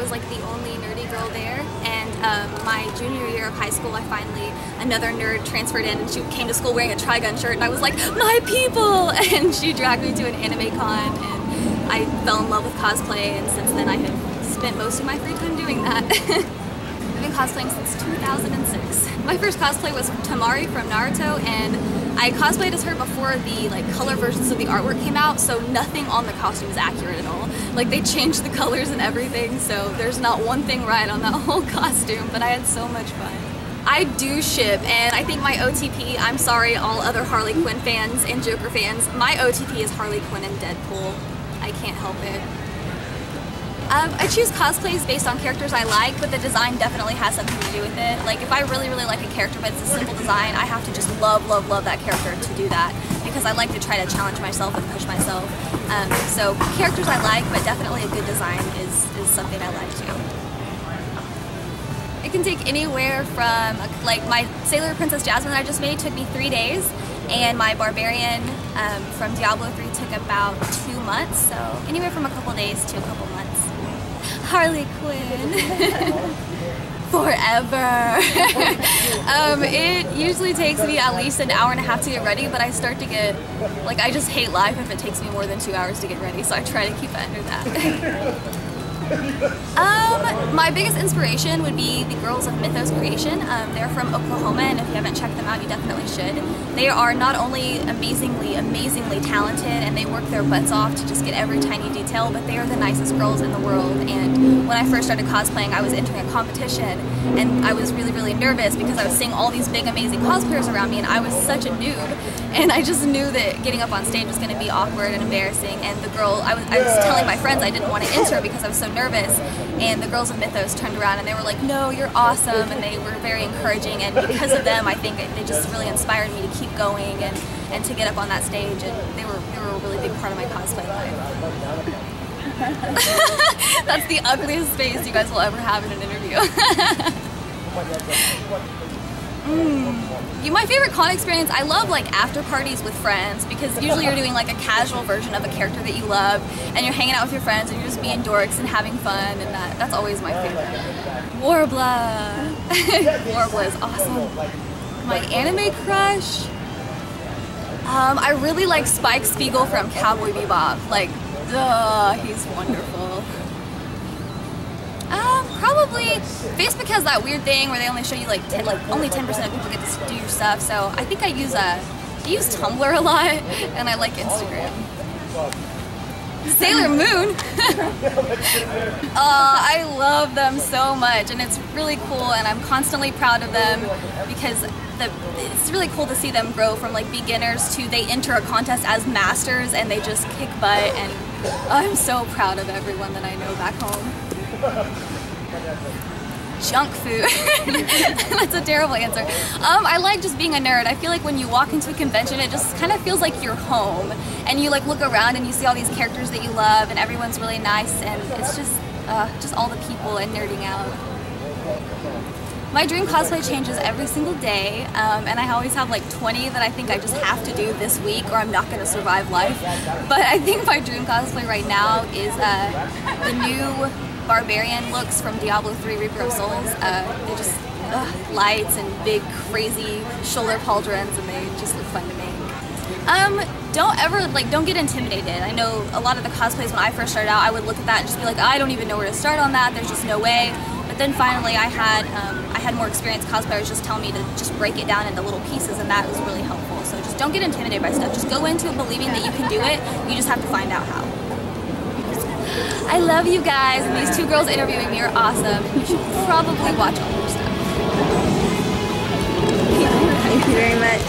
was like the only nerdy girl there, and my junior year of high school, another nerd transferred in, and she came to school wearing a Trigun shirt, and I was like, my people! And she dragged me to an anime con, and I fell in love with cosplay, and since then I have spent most of my free time doing that. I've been cosplaying since 2006. My first cosplay was Tamari from Naruto, and I cosplayed as her before the color versions of the artwork came out, so nothing on the costume is accurate at all. Like, they changed the colors and everything, so there's not one thing right on that whole costume, but I had so much fun. I do ship, and I think my OTP, I'm sorry all other Harley Quinn fans and Joker fans, my OTP is Harley Quinn and Deadpool. I can't help it. I choose cosplays based on characters I like, but the design definitely has something to do with it. Like, if I really like a character but it's a simple design, I have to just love that character to do that, because I like to try to challenge myself and push myself. So characters I like, but definitely a good design is something I like too. It can take anywhere from, like, my Sailor Princess Jasmine that I just made took me 3 days, and my Barbarian from Diablo 3 took about 2 months, so anywhere from a couple days to a couple months. Harley Quinn. Forever. It usually takes me at least an hour and a half to get ready, but I start to get, like, I just hate life if it takes me more than 2 hours to get ready, so I try to keep it under that. My biggest inspiration would be the girls of Mythos Creation. They're from Oklahoma, and if you haven't checked them out, you definitely should. They are not only amazingly talented, and they work their butts off to just get every tiny detail, but they are the nicest girls in the world. And when I first started cosplaying, I was entering a competition, and I was really nervous because I was seeing all these big amazing cosplayers around me, and I was such a noob, and I just knew that getting up on stage was going to be awkward and embarrassing. And the girl, I was telling my friends I didn't want to enter because I was so nervous, and the girls of Mythos turned around and they were like, no, you're awesome, and they were very encouraging, and because of them I think they just really inspired me to keep going and to get up on that stage, and they were a really big part of my cosplay life. That's the ugliest face you guys will ever have in an interview. My favorite con experience, I love like after parties with friends, because usually you're doing like a casual version of a character that you love, and you're hanging out with your friends and you're just being dorks and having fun, and that's always my favorite. Warbler. Warbler is awesome. My anime crush? I really like Spike Spiegel from Cowboy Bebop. Like, duh, he's wonderful. Probably Facebook has that weird thing where they only show you like only 10% of people get to do your stuff. So I think I use Tumblr a lot, and I like Instagram. Sailor Moon. I love them so much, and it's really cool, and I'm constantly proud of them because it's really cool to see them grow from like beginners to they enter a contest as masters and they just kick butt, and I'm so proud of everyone that I know back home. Junk food. That's a terrible answer. I like just being a nerd. I feel like when you walk into a convention, it just kind of feels like you're home, and you like look around and you see all these characters that you love, and everyone's really nice, and it's just all the people and nerding out. My dream cosplay changes every single day, and I always have like 20 that I think I just have to do this week or I'm not going to survive life. But I think my dream cosplay right now is the new Barbarian looks from Diablo 3 Reaper of Souls. They're just lights and big crazy shoulder pauldrons, and they just look fun to make. Don't get intimidated. I know a lot of the cosplays when I first started out, I would look at that and just be like, I don't even know where to start on that, there's just no way. But then finally I had more experienced cosplayers just tell me to just break it down into little pieces, and that was really helpful. So just don't get intimidated by stuff. Just go into it believing that you can do it. You just have to find out how. I love you guys, and these two girls interviewing me are awesome. You should probably watch all their stuff. Thank you very much.